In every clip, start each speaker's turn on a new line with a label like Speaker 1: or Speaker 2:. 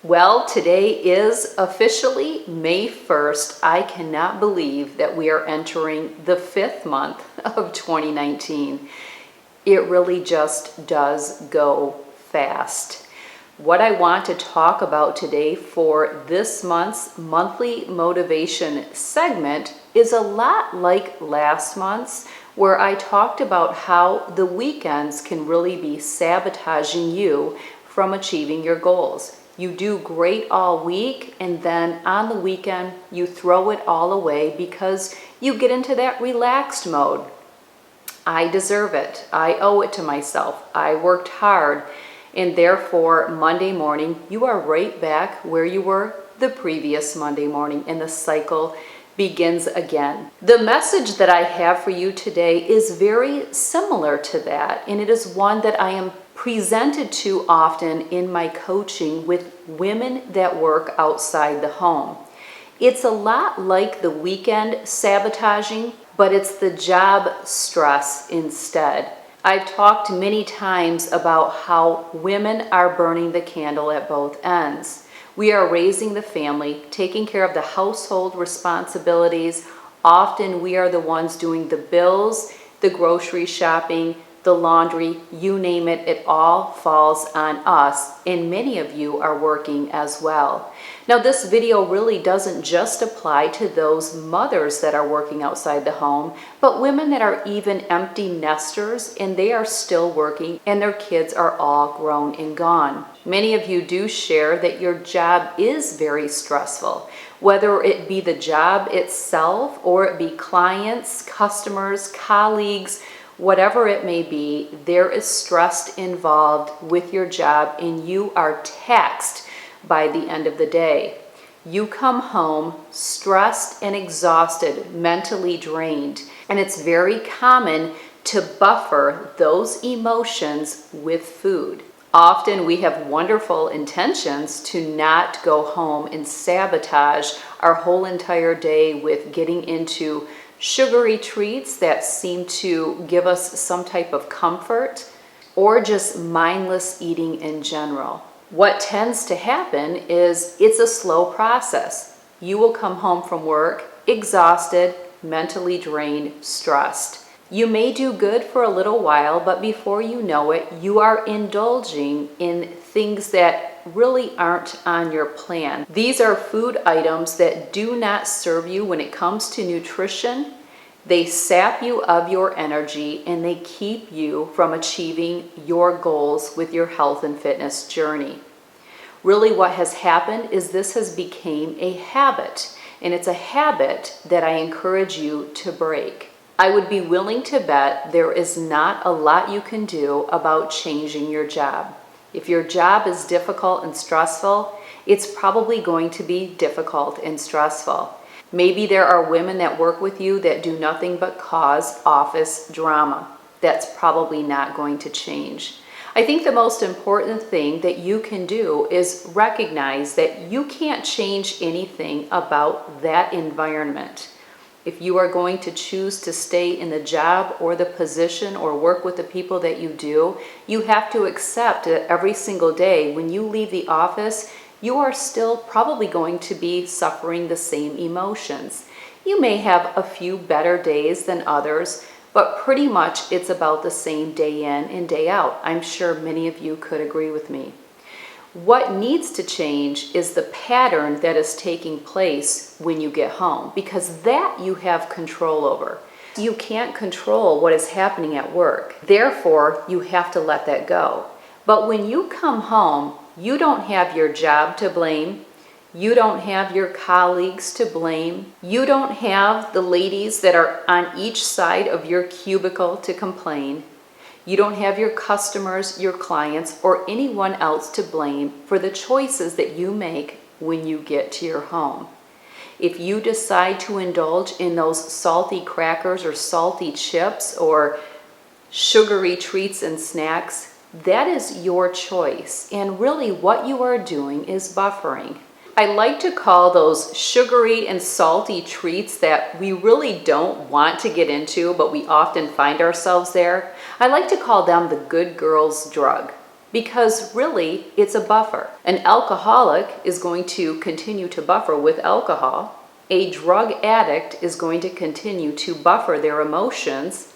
Speaker 1: Well, today is officially May 1st. I cannot believe that we are entering the 5th month of 2019. It really just does go fast. What I want to talk about today for this month's monthly motivation segment is a lot like last month's, where I talked about how the weekends can really be sabotaging you from achieving your goals. You do great all week, and then on the weekend you throw it all away because you get into that relaxed mode. I deserve it. I owe it to myself. I worked hard. And therefore, Monday morning, you are right back where you were the previous Monday morning, and the cycle begins again. The message that I have for you today is very similar to that, and it is one that I am presented to often in my coaching with women that work outside the home. It's a lot like the weekend sabotaging, but it's the job stress instead. I've talked many times about how women are burning the candle at both ends. We are raising the family, taking care of the household responsibilities. Often we are the ones doing the bills, the grocery shopping, the laundry, you name it, it all falls on us, and many of you are working as well. Now, this video really doesn't just apply to those mothers that are working outside the home, but women that are even empty nesters and they are still working and their kids are all grown and gone. Many of you do share that your job is very stressful, whether it be the job itself or it be clients, customers, colleagues, whatever it may be. There is stress involved with your job, and you are taxed by the end of the day. You come home stressed and exhausted, mentally drained, and it's very common to buffer those emotions with food. Often we have wonderful intentions to not go home and sabotage our whole entire day with getting into sugary treats that seem to give us some type of comfort, or just mindless eating in general. What tends to happen is it's a slow process. You will come home from work exhausted, mentally drained, stressed. You may do good for a little while, but before you know it, you are indulging in things that really aren't on your plan. These are food items that do not serve you when it comes to nutrition. They sap you of your energy, and they keep you from achieving your goals with your health and fitness journey. Really, what has happened is this has become a habit, and it's a habit that I encourage you to break. I would be willing to bet there is not a lot you can do about changing your job. If your job is difficult and stressful, it's probably going to be difficult and stressful. Maybe there are women that work with you that do nothing but cause office drama. That's probably not going to change. I think the most important thing that you can do is recognize that you can't change anything about that environment. If you are going to choose to stay in the job or the position or work with the people that you do, you have to accept that every single day when you leave the office, you are still probably going to be suffering the same emotions. You may have a few better days than others, but pretty much it's about the same day in and day out. I'm sure many of you could agree with me. What needs to change is the pattern that is taking place when you get home, because that you have control over. You can't control what is happening at work. Therefore, you have to let that go. But when you come home, you don't have your job to blame. You don't have your colleagues to blame. You don't have the ladies that are on each side of your cubicle to complain. You don't have your customers, your clients, or anyone else to blame for the choices that you make when you get to your home. If you decide to indulge in those salty crackers or salty chips or sugary treats and snacks, that is your choice. And really what you are doing is buffering. I like to call those sugary and salty treats that we really don't want to get into, but we often find ourselves there. I like to call them the good girl's drug. because really it's a buffer. An alcoholic is going to continue to buffer with alcohol. A drug addict is going to continue to buffer their emotions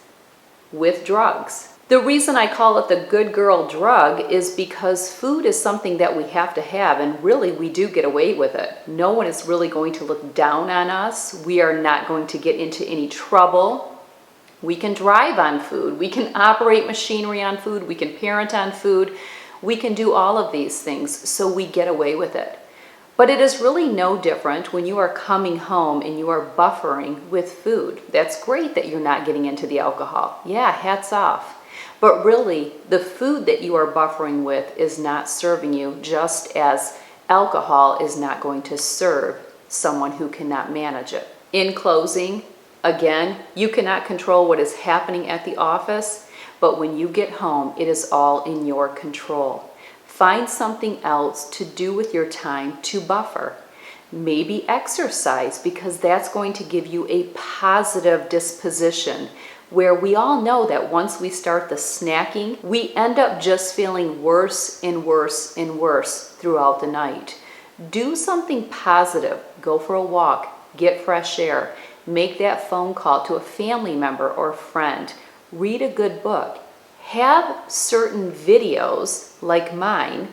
Speaker 1: with drugs. The reason I call it the good girl drug is because food is something that we have to have, and really we do get away with it. No one is really going to look down on us. We are not going to get into any trouble. We can drive on food. We can operate machinery on food. We can parent on food. We can do all of these things, so we get away with it. But it is really no different when you are coming home and you are buffering with food. That's great that you're not getting into the alcohol. Yeah, hats off. But really, the food that you are buffering with is not serving you, just as alcohol is not going to serve someone who cannot manage it. In closing, again, you cannot control what is happening at the office, but when you get home, it is all in your control. Find something else to do with your time to buffer. Maybe exercise, because that's going to give you a positive disposition, where we all know that once we start the snacking, we end up just feeling worse and worse and worse throughout the night. Do something positive. Go for a walk, get fresh air, make that phone call to a family member or friend, read a good book. Have certain videos like mine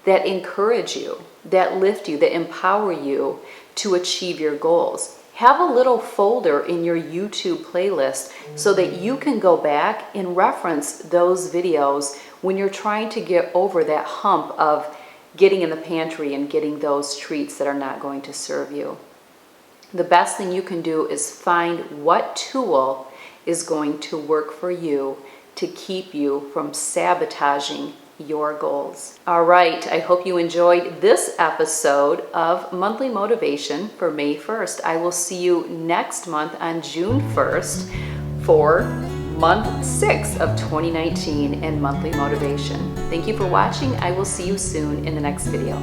Speaker 1: that encourage you, that lift you, that empower you to achieve your goals. Have a little folder in your YouTube playlist so that you can go back and reference those videos when you're trying to get over that hump of getting in the pantry and getting those treats that are not going to serve you. The best thing you can do is find what tool is going to work for you to keep you from sabotaging your goals. All right, I hope you enjoyed this episode of Monthly Motivation for May 1st. I will see you next month on June 1st for month 6 of 2019 and Monthly Motivation. Thank you for watching. I will see you soon in the next video.